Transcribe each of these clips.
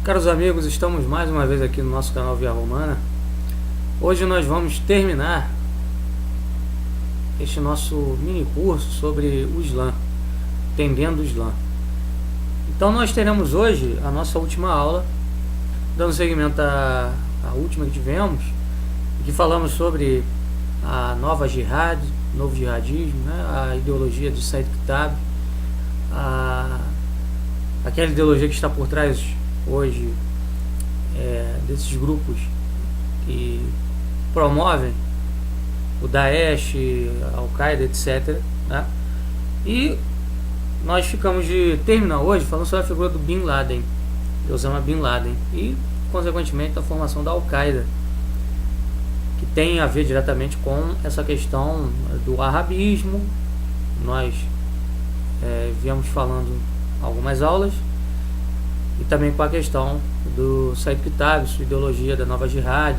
Caros amigos, estamos mais uma vez aqui no nosso canal Via Romana. Hoje nós vamos terminar este nosso mini curso sobre o Islã, entendendo o Islã. Então nós teremos hoje a nossa última aula, dando seguimento à última que tivemos, em que falamos sobre a nova jihad, novo jihadismo, né? A ideologia de Said Qutb, aquela ideologia que está por trás hoje desses grupos que promovem o Daesh, Al-Qaeda, etc, né? E nós ficamos de terminar hoje falando sobre a figura do Bin Laden, de Osama Bin Laden, e consequentemente a formação da Al-Qaeda, que tem a ver diretamente com essa questão do arabismo. Nós viemos falando algumas aulas, e também com a questão do Said Qutb, sua ideologia da nova jihad,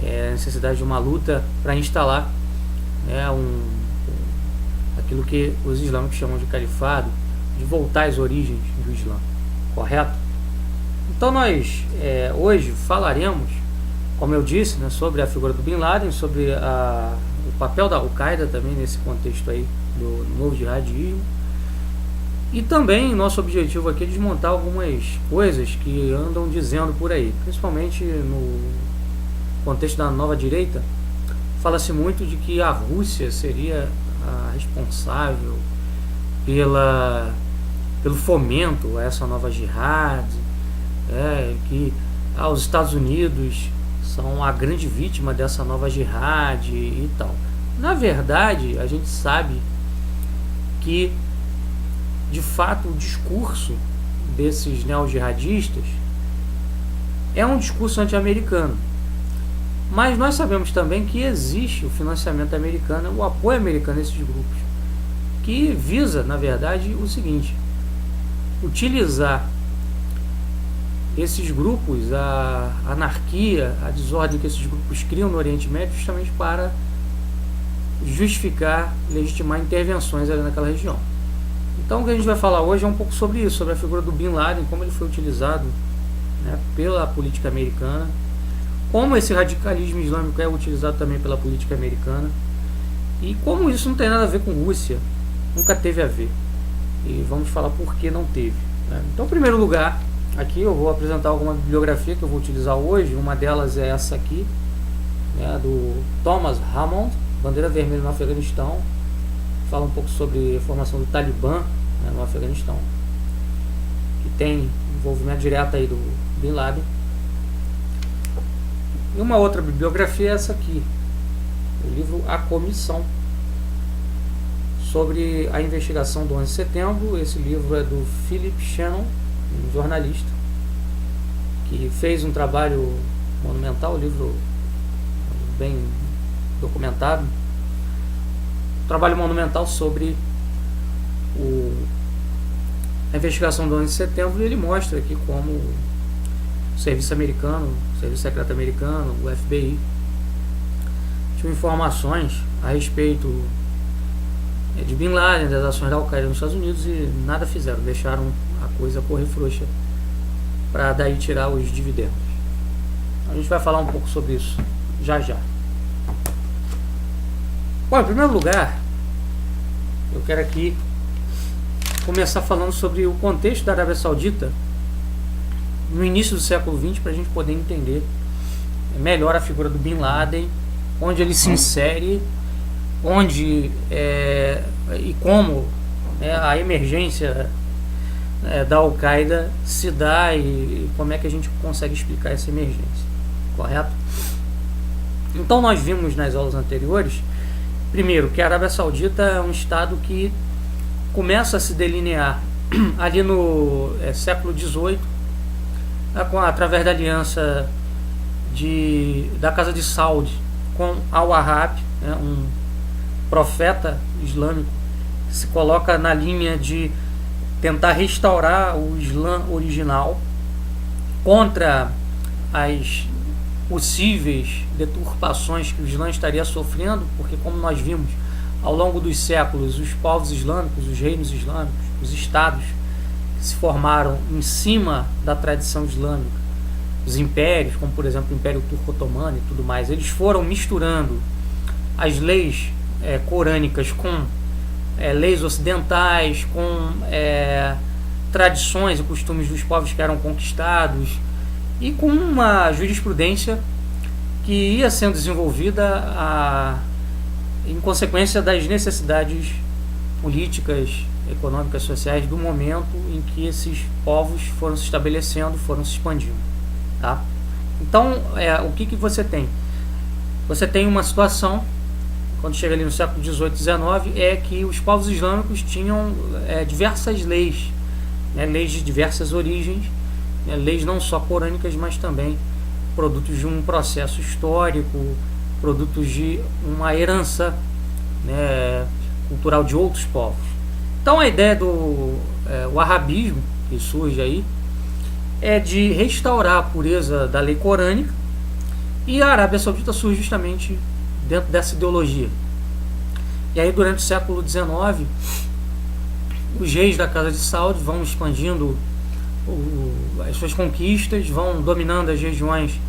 a necessidade de uma luta para instalar aquilo que os islâmicos chamam de califado, de voltar às origens do Islã, correto? Então nós hoje falaremos, como eu disse, né, sobre a figura do Bin Laden, sobre o papel da Al-Qaeda também nesse contexto aí do novo jihadismo. E também nosso objetivo aqui é desmontar algumas coisas que andam dizendo por aí, principalmente no contexto da nova direita. Fala-se muito de que a Rússia seria a responsável pelo fomento a essa nova jihad, que os Estados Unidos são a grande vítima dessa nova jihad e tal. Na verdade, a gente sabe que de fato o discurso desses neo-jihadistas é um discurso anti-americano, mas nós sabemos também que existe o financiamento americano, o apoio americano a esses grupos, que visa, na verdade, o seguinte: utilizar esses grupos, a anarquia, a desordem que esses grupos criam no Oriente Médio, justamente para justificar, legitimar intervenções ali naquela região. Então o que a gente vai falar hoje é um pouco sobre isso, sobre a figura do Bin Laden, como ele foi utilizado, né, pela política americana, como esse radicalismo islâmico é utilizado também pela política americana, e como isso não tem nada a ver com Rússia, nunca teve a ver. E vamos falar por que não teve, né? Então, em primeiro lugar, aqui eu vou apresentar alguma bibliografia que eu vou utilizar hoje. Uma delas é essa aqui, né, do Thomas Hammond, Bandeira Vermelha no Afeganistão. Fala um pouco sobre a formação do Talibã, né, no Afeganistão, que tem envolvimento direto aí do Bin Laden. E uma outra bibliografia é essa aqui, o livro A Comissão, sobre a investigação do 11 de setembro. Esse livro é do Philip Shannon, um jornalista que fez um trabalho monumental, um livro bem documentado, trabalho monumental sobre a investigação do 11 de setembro, e ele mostra aqui como o serviço americano, o serviço secreto americano, o FBI, tinham informações a respeito de Bin Laden, das ações da Al-Qaeda nos Estados Unidos, e nada fizeram, deixaram a coisa correr frouxa para daí tirar os dividendos. A gente vai falar um pouco sobre isso já já. Bom, em primeiro lugar, eu quero aqui começar falando sobre o contexto da Arábia Saudita no início do século XX, para a gente poder entender melhor a figura do Bin Laden, onde ele se insere, onde e como a emergência da Al-Qaeda se dá, e como é que a gente consegue explicar essa emergência, correto? Então nós vimos nas aulas anteriores, primeiro, que a Arábia Saudita é um estado que começa a se delinear ali no século XVIII, através da aliança da Casa de Saud com Al-Wahhab, um profeta islâmico que se coloca na linha de tentar restaurar o Islã original contra as possíveis deturpações que o Islã estaria sofrendo, porque, como nós vimos, ao longo dos séculos, os povos islâmicos, os reinos islâmicos, os estados que se formaram em cima da tradição islâmica, os impérios, como por exemplo o Império Turco-Otomano e tudo mais, eles foram misturando as leis corânicas com leis ocidentais, com tradições e costumes dos povos que eram conquistados, e com uma jurisprudência que ia sendo desenvolvida em consequência das necessidades políticas, econômicas, sociais do momento em que esses povos foram se estabelecendo, foram se expandindo. Tá? Então, o que você tem? Você tem uma situação, quando chega ali no século XVIII e XIX, é que os povos islâmicos tinham diversas leis, leis de diversas origens, leis não só corânicas, mas também produtos de um processo histórico, produtos de uma herança cultural de outros povos. Então a ideia do wahhabismo, que surge aí, é de restaurar a pureza da lei corânica, e a Arábia Saudita surge justamente dentro dessa ideologia. E aí durante o século XIX, os reis da Casa de Saud vão expandindo as suas conquistas, vão dominando as regiões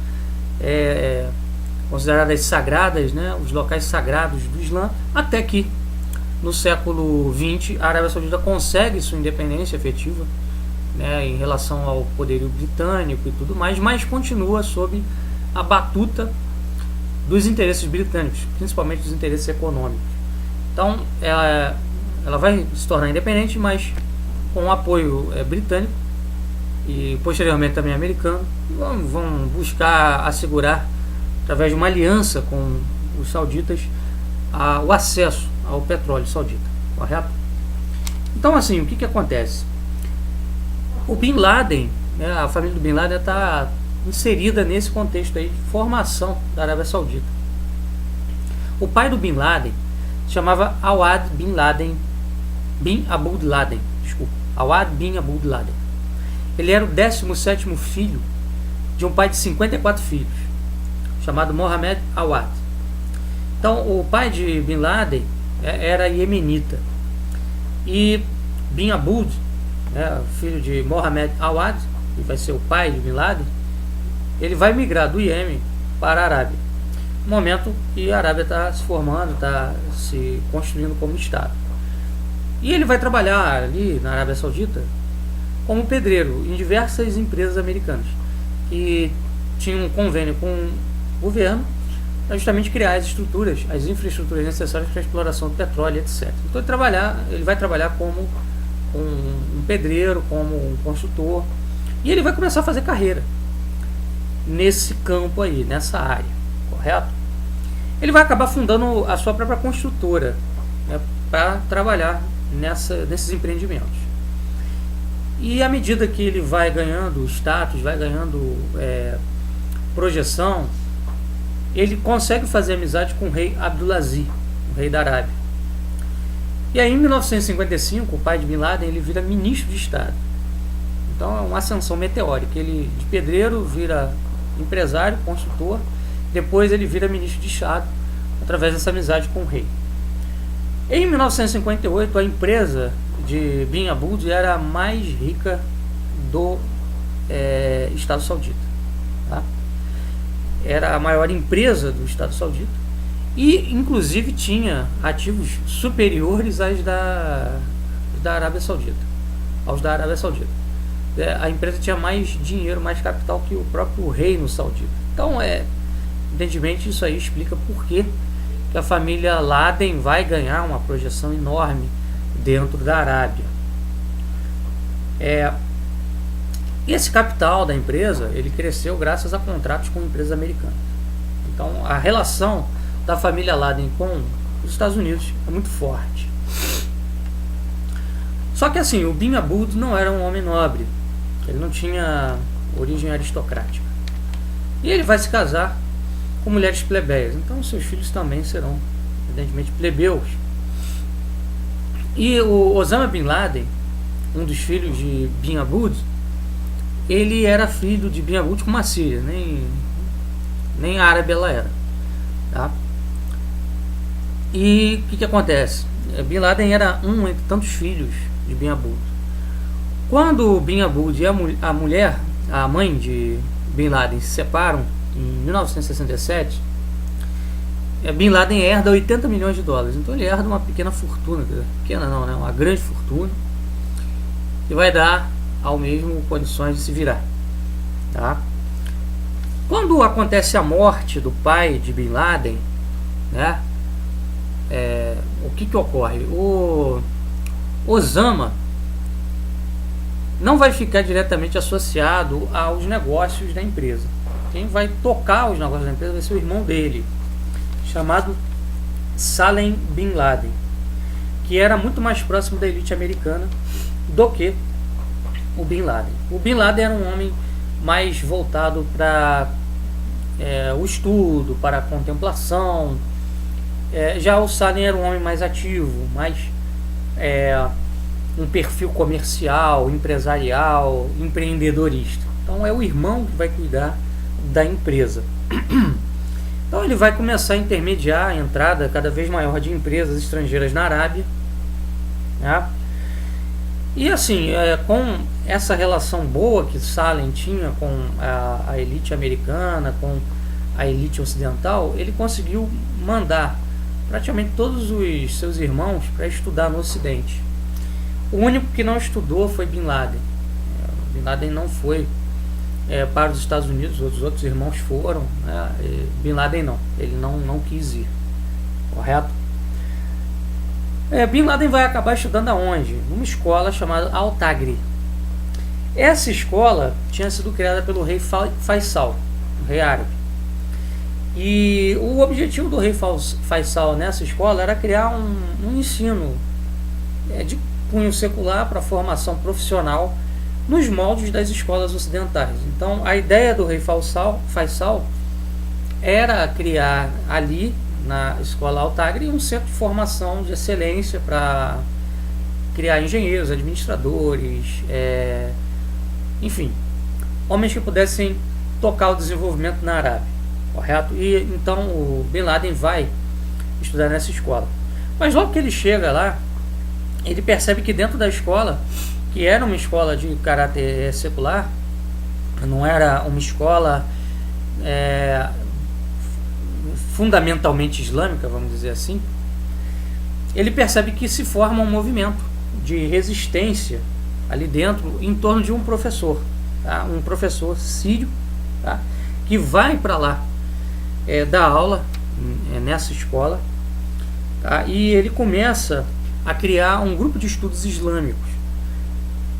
consideradas sagradas, os locais sagrados do Islã, até que no século XX a Arábia Saudita consegue sua independência efetiva, em relação ao poderio britânico e tudo mais, mas continua sob a batuta dos interesses britânicos, principalmente dos interesses econômicos. Então ela vai se tornar independente, mas com o apoio britânico e posteriormente também americano. Vão buscar assegurar, através de uma aliança com os sauditas, o acesso ao petróleo saudita, correto? Então assim, o que acontece? O Bin Laden, a família do Bin Laden está inserida nesse contexto aí de formação da Arábia Saudita. O pai do Bin Laden se chamava Awad Bin Laden, Bin Abd Laden, Awad Bin Abd Laden. Ele era o 17º filho de um pai de 54 filhos, chamado Mohammed Awad. Então, o pai de Bin Laden era iemenita, e Bin Abd, filho de Mohammed Awad, que vai ser o pai de Bin Laden, ele vai migrar do Iêmen para a Arábia, no momento que a Arábia está se formando, está se construindo como Estado. E ele vai trabalhar ali na Arábia Saudita como pedreiro em diversas empresas americanas que tinham um convênio com o governo para justamente criar as estruturas, as infraestruturas necessárias para a exploração do petróleo, etc. Então ele vai trabalhar como um pedreiro, como um construtor, e ele vai começar a fazer carreira nesse campo aí, nessa área, correto? Ele vai acabar fundando a sua própria construtora, para trabalhar nesses empreendimentos. E à medida que ele vai ganhando status, vai ganhando projeção, ele consegue fazer amizade com o rei Abdulaziz, o rei da Arábia. E aí em 1955, o pai de Bin Laden, ele vira ministro de Estado. Então é uma ascensão meteórica. Ele de pedreiro vira empresário, construtor, depois ele vira ministro de Estado através dessa amizade com o rei. Em 1958, a empresa de Bin Abd era a mais rica do Estado Saudita. Tá? Era a maior empresa do Estado Saudita e, inclusive, tinha ativos superiores aos da Arábia Saudita. A empresa tinha mais dinheiro, mais capital que o próprio reino saudita. Então, evidentemente, isso aí explica por que a família Laden vai ganhar uma projeção enorme dentro da Arábia. Esse capital da empresa, ele cresceu graças a contratos com empresas americanas. Então, a relação da família Laden com os Estados Unidos é muito forte. Só que assim, o Bin Abd não era um homem nobre, ele não tinha origem aristocrática. E ele vai se casar com mulheres plebeias, então seus filhos também serão, evidentemente, plebeus. E o Osama Bin Laden, um dos filhos de Bin Abd, ele era filho de Bin Abd com uma síria, nem árabe ela era. Tá? E o que acontece? Bin Laden era um entre tantos filhos de Bin Abd. Quando Bin Abud e a mulher, a mãe de Bin Laden, se separam em 1967, Bin Laden herda 80 milhões de dólares. Então ele herda uma pequena fortuna, pequena não, né? Uma grande fortuna, que vai dar ao mesmo condições de se virar. Tá? Quando acontece a morte do pai de Bin Laden, né? O que ocorre? O Osama não vai ficar diretamente associado aos negócios da empresa. Quem vai tocar os negócios da empresa vai ser o irmão dele, chamado Salem Bin Laden, que era muito mais próximo da elite americana do que o Bin Laden. O Bin Laden era um homem mais voltado para o estudo, para a contemplação. Já o Salem era um homem mais ativo, mais um perfil comercial, empresarial, empreendedorista. Então é o irmão que vai cuidar da empresa. Então ele vai começar a intermediar a entrada cada vez maior de empresas estrangeiras na Arábia, né? E assim, com essa relação boa que Salem tinha com a elite americana, com a elite ocidental, ele conseguiu mandar praticamente todos os seus irmãos para estudar no Ocidente. O único que não estudou foi Bin Laden. Bin Laden não foi para os Estados Unidos, os outros irmãos foram, né? Bin Laden não, ele não quis ir, correto? Bin Laden vai acabar estudando aonde? Numa escola chamada Al-Tagri. Essa escola tinha sido criada pelo rei Faisal, o rei árabe. E o objetivo do rei Faisal nessa escola era criar um ensino de cunho secular para formação profissional nos moldes das escolas ocidentais. Então a ideia do rei Faisal era criar ali na escola Al-Tagri um centro de formação de excelência para criar engenheiros, administradores, enfim, homens que pudessem tocar o desenvolvimento na Arábia, correto? E então o Bin Laden vai estudar nessa escola. Mas logo que ele chega lá, ele percebe que dentro da escola, que era uma escola de caráter secular, não era uma escola fundamentalmente islâmica, vamos dizer assim, ele percebe que se forma um movimento de resistência ali dentro em torno de um professor, tá? Um professor sírio, tá? Que vai para lá dar aula nessa escola, tá? E ele começa a criar um grupo de estudos islâmicos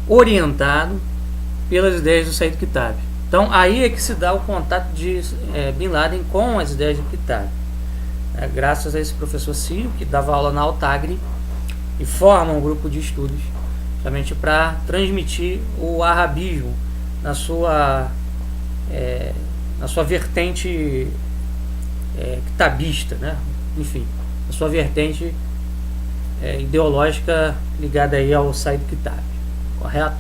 orientado pelas ideias do Said Kitabi. Então aí é que se dá o contato de Bin Laden com as ideias do Kitabi, graças a esse professor sírio que dava aula na Al-Tagri e forma um grupo de estudos justamente para transmitir o arabismo na sua vertente kitabista, né? Enfim, na sua vertente ideológica ligada aí ao Said Kitabi, correto?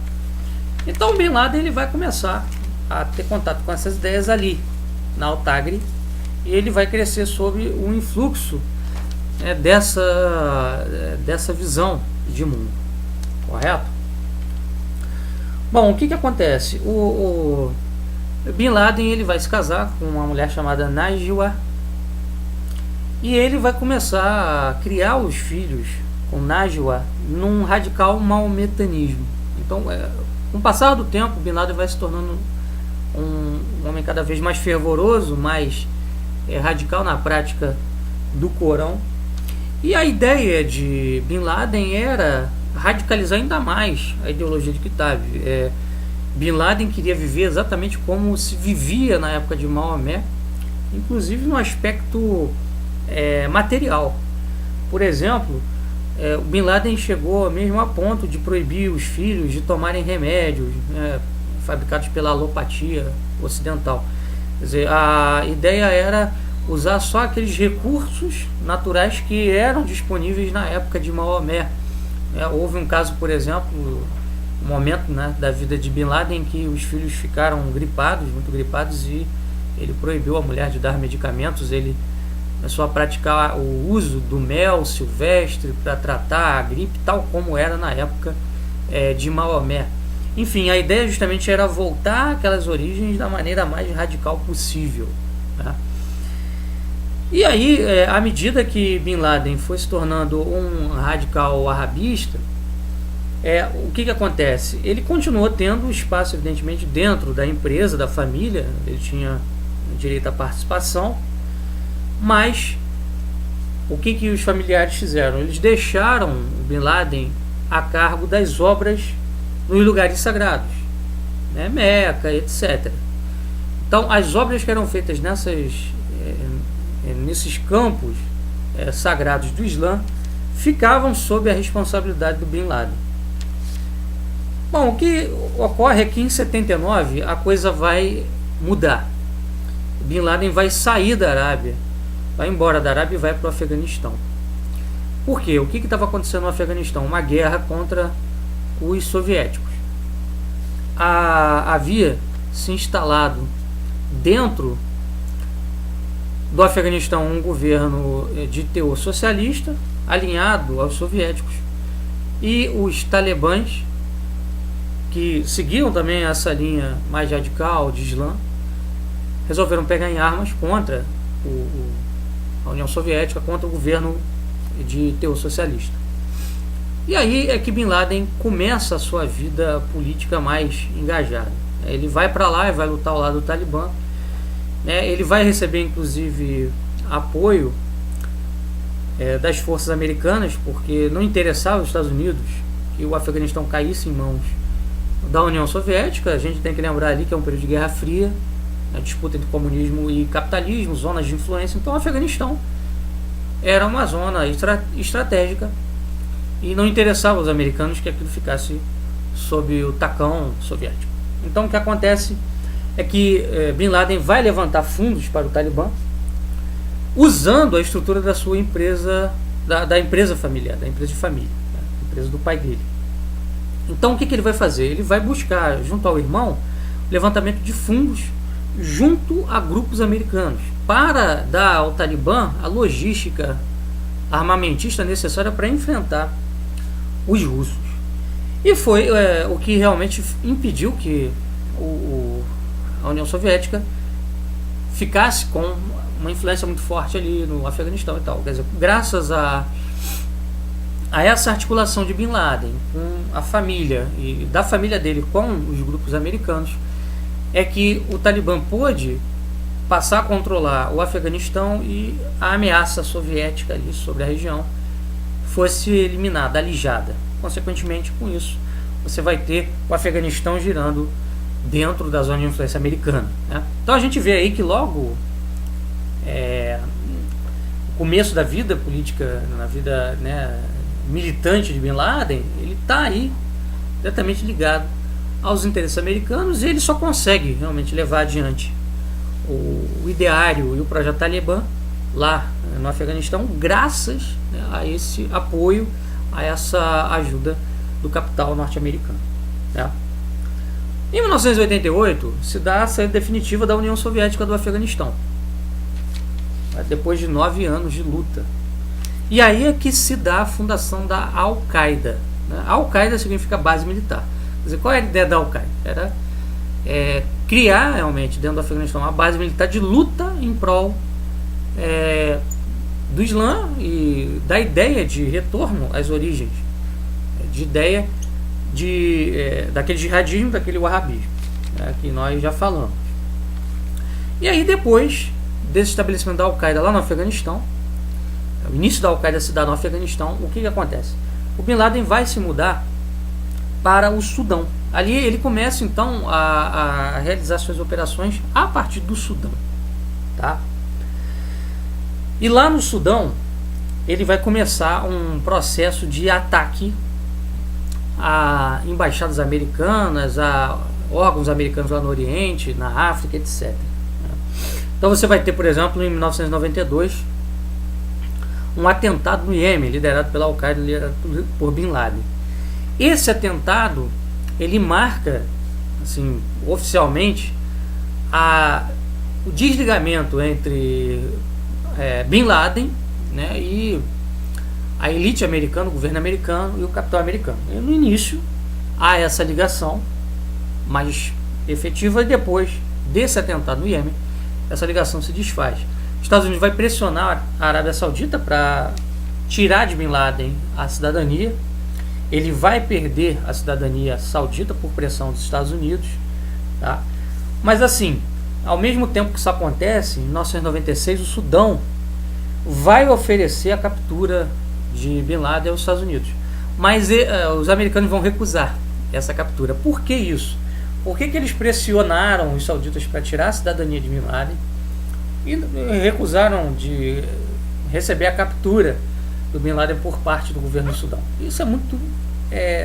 Então Bin Laden ele vai começar a ter contato com essas ideias ali na Al-Tagri e ele vai crescer sob o influxo dessa visão de mundo, correto? Bom, o que acontece? O Bin Laden ele vai se casar com uma mulher chamada Najwa e ele vai começar a criar os filhos com Najwa num radical maometanismo. Então, com o passar do tempo, Bin Laden vai se tornando um homem cada vez mais fervoroso, mais radical na prática do Corão. E a ideia de Bin Laden era radicalizar ainda mais a ideologia de Kitabi. Bin Laden queria viver exatamente como se vivia na época de Maomé, inclusive no aspecto material. Por exemplo, o Bin Laden chegou mesmo a ponto de proibir os filhos de tomarem remédios fabricados pela alopatia ocidental. Quer dizer, a ideia era usar só aqueles recursos naturais que eram disponíveis na época de Maomé. Houve um caso, por exemplo, um momento, né, da vida de Bin Laden em que os filhos ficaram gripados, muito gripados, e ele proibiu a mulher de dar medicamentos. Ele começou a praticar o uso do mel silvestre para tratar a gripe, tal como era na época de Maomé. Enfim, a ideia justamente era voltar àquelas origens da maneira mais radical possível, tá? E aí, à medida que Bin Laden foi se tornando um radical arabista, o que acontece? Ele continuou tendo espaço, evidentemente, dentro da empresa, da família, ele tinha direito à participação, mas o que os familiares fizeram? Eles deixaram o Bin Laden a cargo das obras nos lugares sagrados, né? Meca, etc. Então, as obras que eram feitas nesses campos sagrados do Islã ficavam sob a responsabilidade do Bin Laden. Bom, o que ocorre é que em 79 a coisa vai mudar. Bin Laden vai sair da Arábia, vai embora da Arábia e vai para o Afeganistão. Por quê? O que estava acontecendo no Afeganistão? Uma guerra contra os soviéticos. Havia se instalado dentro do Afeganistão um governo de teor socialista, alinhado aos soviéticos, e os talibãs, que seguiam também essa linha mais radical de Islã, resolveram pegar em armas contra a União Soviética, contra o governo de teor socialista. E aí é que Bin Laden começa a sua vida política mais engajada. Ele vai para lá e vai lutar ao lado do Talibã. Ele vai receber, inclusive, apoio das forças americanas, porque não interessava aos Estados Unidos que o Afeganistão caísse em mãos da União Soviética. A gente tem que lembrar ali que é um período de Guerra Fria, a disputa entre comunismo e capitalismo, zonas de influência. Então o Afeganistão era uma zona estratégica e não interessava aos americanos que aquilo ficasse sob o tacão soviético. Então o que acontece é que Bin Laden vai levantar fundos para o Talibã usando a estrutura da sua empresa, da empresa familiar, da empresa de família, a empresa do pai dele. Então o que ele vai fazer? Ele vai buscar, junto ao irmão, levantamento de fundos junto a grupos americanos para dar ao Talibã a logística armamentista necessária para enfrentar os russos. E foi o que realmente impediu que a União Soviética ficasse com uma influência muito forte ali no Afeganistão e tal. Quer dizer, graças a essa articulação de Bin Laden com a família e da família dele com os grupos americanos, é que o Talibã pôde passar a controlar o Afeganistão e a ameaça soviética ali sobre a região fosse eliminada, alijada. Consequentemente, com isso, você vai ter o Afeganistão girando dentro da zona de influência americana, né? Então a gente vê aí que logo no começo da vida política, na vida, né, militante de Bin Laden, ele está aí diretamente ligado aos interesses americanos, e ele só consegue realmente levar adiante o ideário e o projeto Talibã lá no Afeganistão graças, né, a esse apoio, a essa ajuda do capital norte-americano, né? Em 1988 se dá a saída definitiva da União Soviética do Afeganistão, depois de 9 anos de luta. E aí é que se dá a fundação da Al-Qaeda, né? Al-Qaeda significa base militar. Quer dizer, qual é a ideia da Al-Qaeda? Era criar realmente dentro do Afeganistão uma base militar de luta em prol do Islã e da ideia de retorno às origens, de ideia daquele jihadismo, daquele wahhabismo, né, que nós já falamos. E aí, depois desse estabelecimento da Al-Qaeda lá no Afeganistão, o início da Al-Qaeda se dá no Afeganistão, o que acontece? O Bin Laden vai se mudar para o Sudão. Ali ele começa então a realizar suas operações a partir do Sudão, tá? E lá no Sudão ele vai começar um processo de ataque a embaixadas americanas, a órgãos americanos lá no Oriente, na África, etc. Então você vai ter, por exemplo, em 1992 um atentado no Iêmen, liderado pela Al-Qaeda, liderado por Bin Laden. Esse atentado, ele marca, assim, oficialmente, o desligamento entre Bin Laden, né, e a elite americana, o governo americano e o capital americano. E no início há essa ligação, mais efetiva, e depois desse atentado no Iêmen, essa ligação se desfaz. Os Estados Unidos vai pressionar a Arábia Saudita para tirar de Bin Laden a cidadania. Ele vai perder a cidadania saudita por pressão dos Estados Unidos, tá? Mas assim, ao mesmo tempo que isso acontece, em 1996 o Sudão vai oferecer a captura de Bin Laden aos Estados Unidos, mas os americanos vão recusar essa captura. Por que isso? Por que eles pressionaram os sauditas para tirar a cidadania de Bin Laden e recusaram de receber a captura do Bin Laden por parte do governo do Sudão? Isso é muito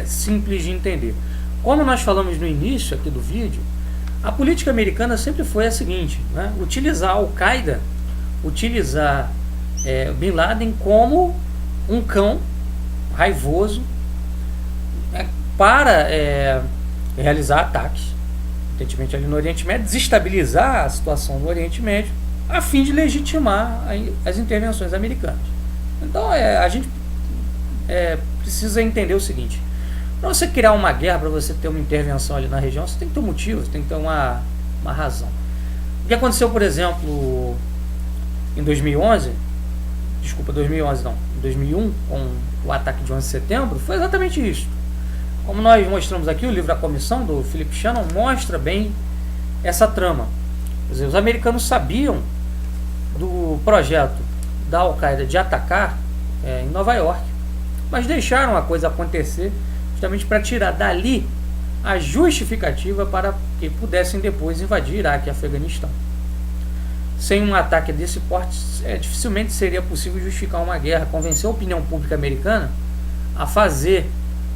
simples de entender. Como nós falamos no início aqui do vídeo, a política americana sempre foi a seguinte, né? Utilizar a Al-Qaeda, utilizar Bin Laden como um cão raivoso para realizar ataques, evidentemente ali no Oriente Médio, desestabilizar a situação no Oriente Médio, a fim de legitimar as intervenções americanas. Então a gente precisa entender o seguinte: para você criar uma guerra, para você ter uma intervenção ali na região, você tem que ter um motivo, você tem que ter uma razão. O que aconteceu, por exemplo, em 2011, desculpa, 2011 não, em 2001, com o ataque de 11 de setembro, foi exatamente isso. Como nós mostramos aqui, o livro A Comissão, do Philip Shannon, mostra bem essa trama. Quer dizer, os americanos sabiam do projeto da Al-Qaeda de atacar em Nova York, mas deixaram a coisa acontecer justamente para tirar dali a justificativa para que pudessem depois invadir Iraque e Afeganistão. Sem um ataque desse porte, dificilmente seria possível justificar uma guerra, convencer a opinião pública americana a fazer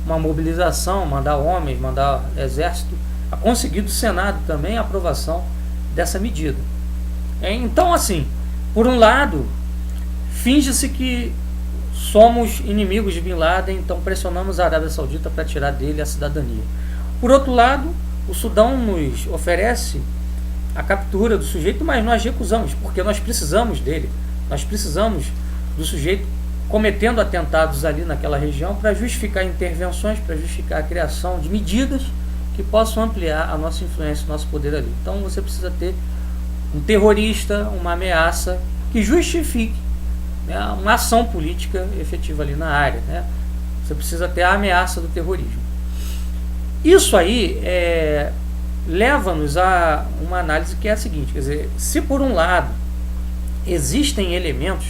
uma mobilização, mandar homens, mandar exército, a conseguir do Senado também a aprovação dessa medida. Então, assim, por um lado, finge-se que somos inimigos de Bin Laden, então pressionamos a Arábia Saudita para tirar dele a cidadania. Por outro lado, o Sudão nos oferece a captura do sujeito, mas nós recusamos, porque nós precisamos dele. Nós precisamos do sujeito cometendo atentados ali naquela região para justificar intervenções, para justificar a criação de medidas que possam ampliar a nossa influência, o nosso poder ali. Então você precisa ter um terrorista, uma ameaça que justifique, né, uma ação política efetiva ali na área, né? Você precisa ter a ameaça do terrorismo. Isso aí leva-nos a uma análise que é a seguinte: quer dizer, se por um lado existem elementos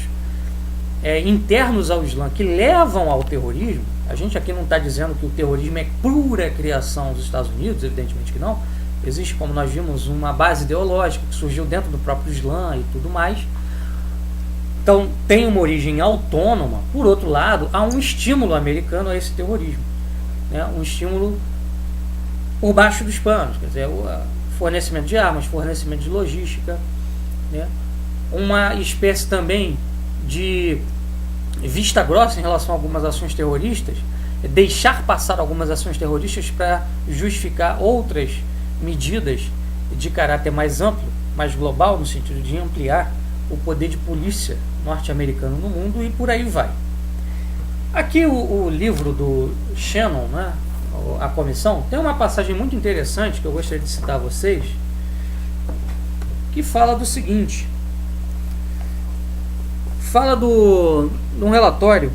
internos ao Islã que levam ao terrorismo, a gente aqui não está dizendo que o terrorismo é pura criação dos Estados Unidos, evidentemente que não. Existe, como nós vimos, uma base ideológica que surgiu dentro do próprio Islã e tudo mais. Então tem uma origem autônoma. Por outro lado, há um estímulo americano a esse terrorismo, né? Um estímulo por baixo dos panos, quer dizer, o fornecimento de armas, fornecimento de logística, né? Uma espécie também de vista grossa em relação a algumas ações terroristas, deixar passar algumas ações terroristas para justificar outras medidas de caráter mais amplo, mais global, no sentido de ampliar o poder de polícia norte-americano no mundo, e por aí vai. Aqui o livro do Shannon, né, A Comissão, tem uma passagem muito interessante que eu gostaria de citar a vocês, que fala do seguinte: fala de um relatório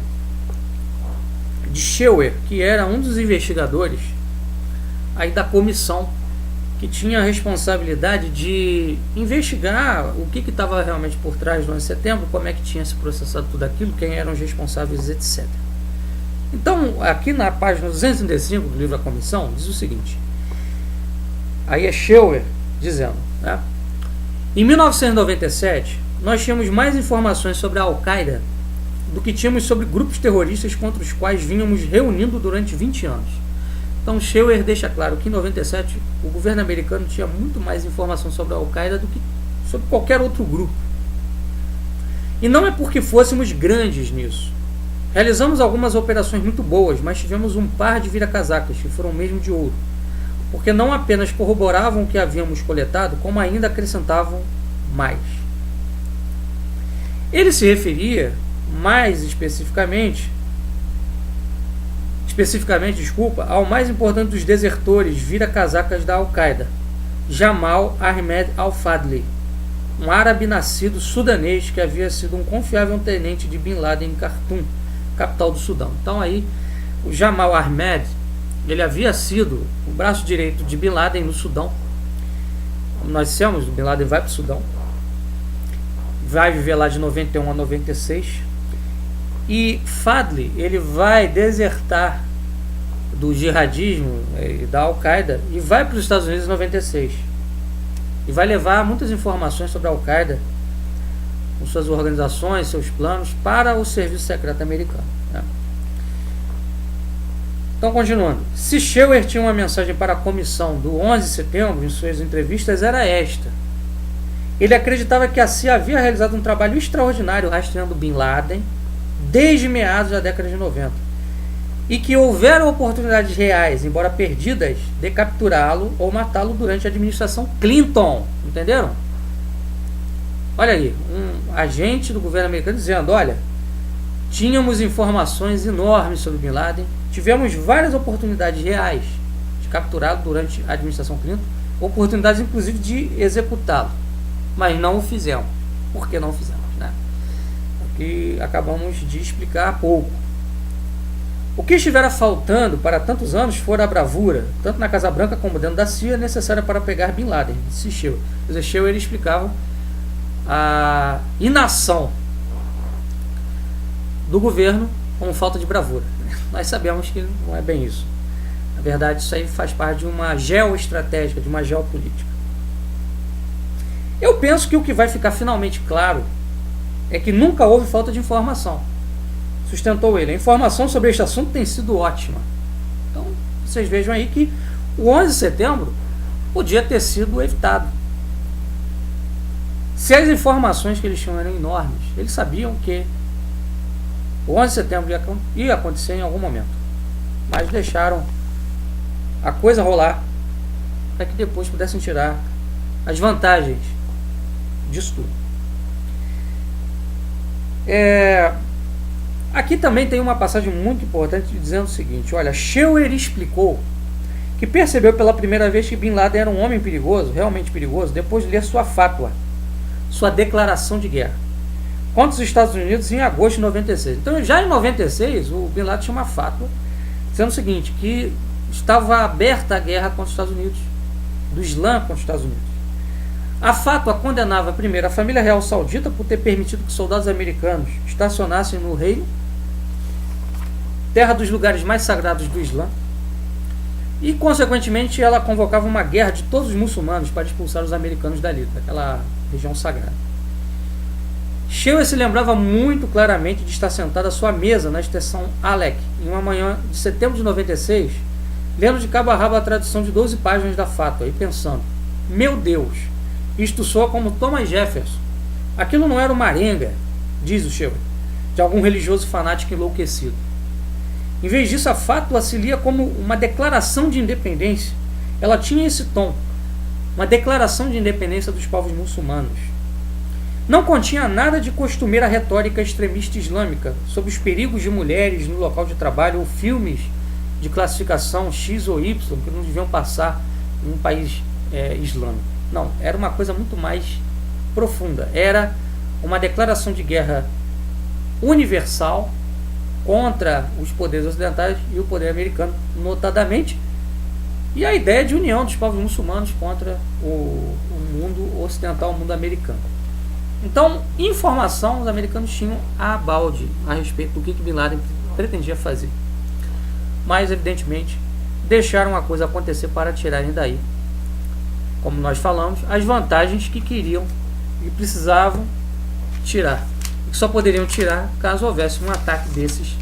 de Scheuer, que era um dos investigadores aí da comissão, que tinha a responsabilidade de investigar o que estava realmente por trás do 11 de setembro, como é que tinha se processado tudo aquilo, quem eram os responsáveis, etc. Então, aqui na página 235 do livro A Comissão, diz o seguinte, aí é Scheuer dizendo, né? Em 1997, nós tínhamos mais informações sobre a Al-Qaeda do que tínhamos sobre grupos terroristas contra os quais vínhamos reunindo durante 20 anos. Então Scheuer deixa claro que em 97 o governo americano tinha muito mais informação sobre a Al-Qaeda do que sobre qualquer outro grupo. E não é porque fôssemos grandes nisso. Realizamos algumas operações muito boas, mas tivemos um par de vira-casacas que foram mesmo de ouro, porque não apenas corroboravam o que havíamos coletado, como ainda acrescentavam mais. Ele se referia mais especificamente especificamente, desculpa, ao mais importante dos desertores vira-casacas da Al-Qaeda, Jamal Ahmed Al-Fadli, um árabe nascido sudanês que havia sido um confiável tenente de Bin Laden em Khartoum, capital do Sudão. Então aí, o Jamal Ahmed, ele havia sido o braço direito de Bin Laden no Sudão. Como nós dissemos, o Bin Laden vai para o Sudão, vai viver lá de 91 a 96, e Fadli, ele vai desertar do jihadismo e da Al-Qaeda e vai para os Estados Unidos em 96 e vai levar muitas informações sobre a Al-Qaeda, com suas organizações, seus planos, para o serviço secreto americano, né? Então, continuando, se Scheuer tinha uma mensagem para a comissão do 11 de setembro em suas entrevistas, era esta: ele acreditava que a CIA havia realizado um trabalho extraordinário rastreando Bin Laden desde meados da década de 90 e que houveram oportunidades reais, embora perdidas, de capturá-lo ou matá-lo durante a administração Clinton. Entenderam? Olha aí, um agente do governo americano dizendo: olha, tínhamos informações enormes sobre Bin Laden, tivemos várias oportunidades reais de capturá-lo durante a administração Clinton, oportunidades inclusive de executá-lo, mas não o fizemos. Por que não o fizemos, né? Que acabamos de explicar há pouco. O que estivera faltando para tantos anos fora a bravura, tanto na Casa Branca como dentro da CIA, necessária para pegar Bin Laden, disse Scheuer. Scheuer ele explicava a inação do governo como falta de bravura. Nós sabemos que não é bem isso. Na verdade, isso aí faz parte de uma geoestratégia, de uma geopolítica. Eu penso que o que vai ficar finalmente claro é que nunca houve falta de informação, sustentou ele. A informação sobre este assunto tem sido ótima. Então, vocês vejam aí que o 11 de setembro podia ter sido evitado. Se as informações que eles tinham eram enormes, eles sabiam que o 11 de setembro ia acontecer em algum momento, mas deixaram a coisa rolar para que depois pudessem tirar as vantagens disso tudo. Aqui também tem uma passagem muito importante dizendo o seguinte: olha, Scheuer explicou que percebeu pela primeira vez que Bin Laden era um homem perigoso, realmente perigoso, depois de ler sua fatwa, sua declaração de guerra, contra os Estados Unidos em agosto de 96. Então, já em 96, o Bin Laden tinha uma fatwa dizendo o seguinte, que estava aberta a guerra contra os Estados Unidos, do Islã contra os Estados Unidos. A fatwa condenava primeiro a família real saudita por ter permitido que soldados americanos estacionassem no reino, terra dos lugares mais sagrados do Islã, e consequentemente ela convocava uma guerra de todos os muçulmanos para expulsar os americanos dali, daquela região sagrada. Scheuer se lembrava muito claramente de estar sentado à sua mesa na estação Alec, em uma manhã de setembro de 96, lendo de cabo a rabo a tradução de 12 páginas da fatwa e pensando: meu Deus, isto soa como Thomas Jefferson. Aquilo não era uma arenga, diz o Scheuer, de algum religioso fanático enlouquecido. Em vez disso, a fatwa se lia como uma declaração de independência. Ela tinha esse tom, uma declaração de independência dos povos muçulmanos. Não continha nada de costumeira retórica extremista islâmica sobre os perigos de mulheres no local de trabalho ou filmes de classificação X ou Y que não deviam passar em um país islâmico. Não, era uma coisa muito mais profunda. Era uma declaração de guerra universal contra os poderes ocidentais e o poder americano, notadamente, e a ideia de união dos povos muçulmanos contra o mundo ocidental, o mundo americano. Então, informação os americanos tinham a balde a respeito do que Bin Laden pretendia fazer. Mas, evidentemente, deixaram a coisa acontecer para tirarem daí, como nós falamos, as vantagens que queriam e precisavam tirar. E que só poderiam tirar caso houvesse um ataque desses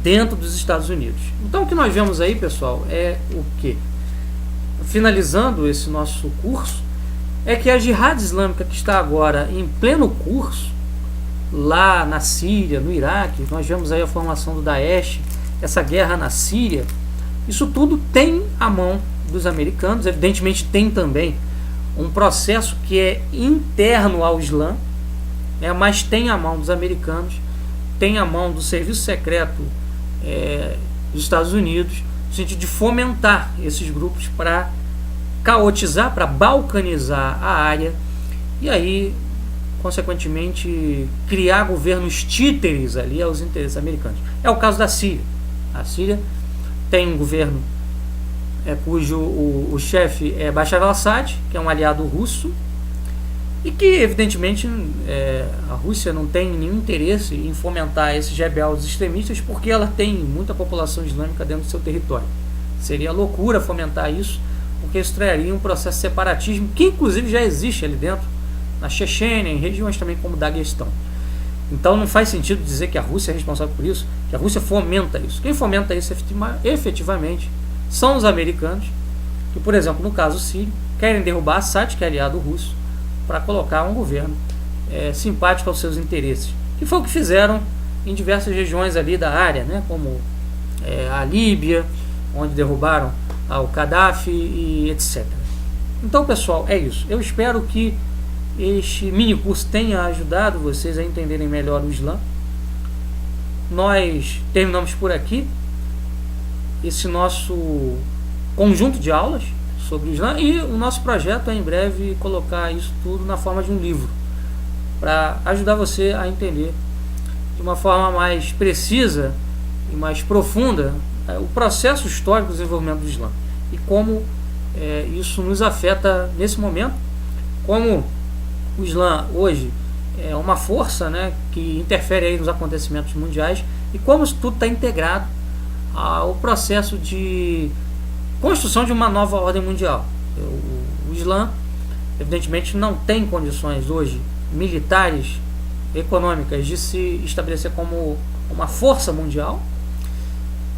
dentro dos Estados Unidos. Então, o que nós vemos aí, pessoal, é o quê? Finalizando esse nosso curso, é que a Jihad Islâmica, que está agora em pleno curso, lá na Síria, no Iraque, nós vemos aí a formação do Daesh, essa guerra na Síria, isso tudo tem a mão dos americanos. Evidentemente tem também um processo que é interno ao Islã, mas tem a mão dos americanos, tem a mão do serviço secreto dos Estados Unidos, no sentido de fomentar esses grupos para caotizar, para balcanizar a área e aí, consequentemente, criar governos títeres ali aos interesses americanos. É o caso da Síria. A Síria tem um governo cujo o chefe é Bashar al-Assad, que é um aliado russo, e que, evidentemente, a Rússia não tem nenhum interesse em fomentar esses rebeldes extremistas, porque ela tem muita população islâmica dentro do seu território. Seria loucura fomentar isso, porque isso traria um processo de separatismo, que inclusive já existe ali dentro, na Chechênia, em regiões também como Daguestão. Então não faz sentido dizer que a Rússia é responsável por isso, que a Rússia fomenta isso. Quem fomenta isso efetivamente são os americanos, que, por exemplo, no caso sírio, querem derrubar Assad, que é aliado russo, para colocar um governo simpático aos seus interesses. Que foi o que fizeram em diversas regiões ali da área, né, como a Líbia, onde derrubaram o Gaddafi e etc. Então, pessoal, é isso. Eu espero que este mini curso tenha ajudado vocês a entenderem melhor o Islã. Nós terminamos por aqui esse nosso conjunto de aulas sobre o Islã, e o nosso projeto é em breve colocar isso tudo na forma de um livro, para ajudar você a entender de uma forma mais precisa e mais profunda o processo histórico do desenvolvimento do Islã e como isso nos afeta nesse momento, como o Islã hoje é uma força, né, que interfere aí nos acontecimentos mundiais, e como isso tudo está integrado ao processo de construção de uma nova ordem mundial. O Islã, evidentemente, não tem condições hoje militares, econômicas, de se estabelecer como uma força mundial.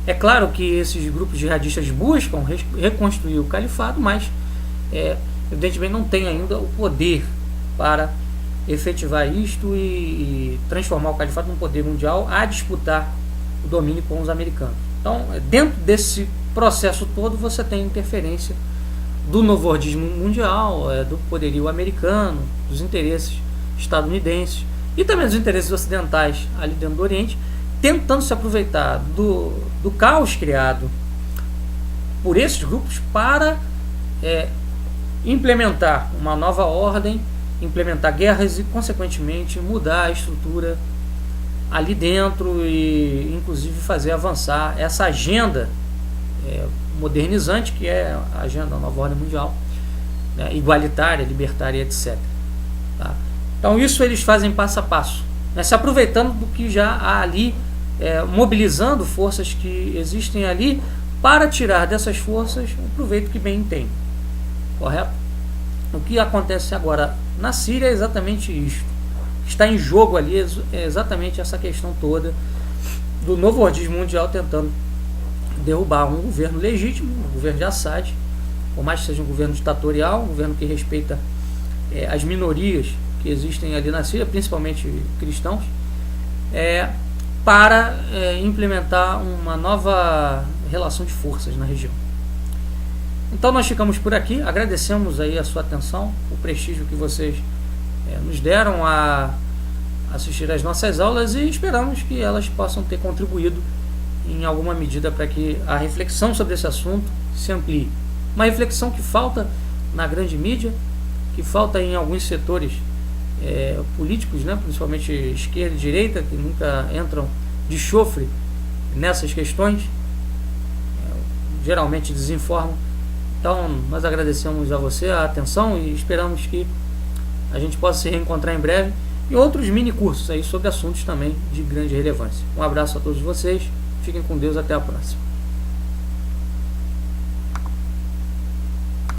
É claro que esses grupos jihadistas buscam reconstruir o califado, mas evidentemente não tem ainda o poder para efetivar isto e transformar o califado num poder mundial a disputar o domínio com os americanos. Então, dentro desse processo todo, você tem interferência do novordismo mundial, do poderio americano, dos interesses estadunidenses e também dos interesses ocidentais ali dentro do Oriente, tentando se aproveitar do caos criado por esses grupos para implementar uma nova ordem, implementar guerras e, consequentemente, mudar a estrutura ali dentro e, inclusive, fazer avançar essa agenda modernizante, que é a agenda da nova ordem mundial, né, igualitária, libertária, etc. Tá? Então, isso eles fazem passo a passo, né, se aproveitando do que já há ali, mobilizando forças que existem ali para tirar dessas forças o proveito que bem entendem. Correto? O que acontece agora na Síria é exatamente isto. Está em jogo ali é exatamente essa questão toda do novordismo mundial tentando derrubar um governo legítimo, o governo de Assad, por mais que seja um governo ditatorial, um governo que respeita as minorias que existem ali na Síria, principalmente cristãos, para implementar uma nova relação de forças na região. Então nós ficamos por aqui, agradecemos aí a sua atenção, o prestígio que vocês nos deram a assistir às nossas aulas, e esperamos que elas possam ter contribuído em alguma medida para que a reflexão sobre esse assunto se amplie. Uma reflexão que falta na grande mídia, que falta em alguns setores políticos, né, principalmente esquerda e direita, que nunca entram de chofre nessas questões, geralmente desinformam. Então nós agradecemos a você a atenção e esperamos que a gente possa se reencontrar em breve em outros mini cursos aí sobre assuntos também de grande relevância. Um abraço a todos vocês, fiquem com Deus, até a próxima.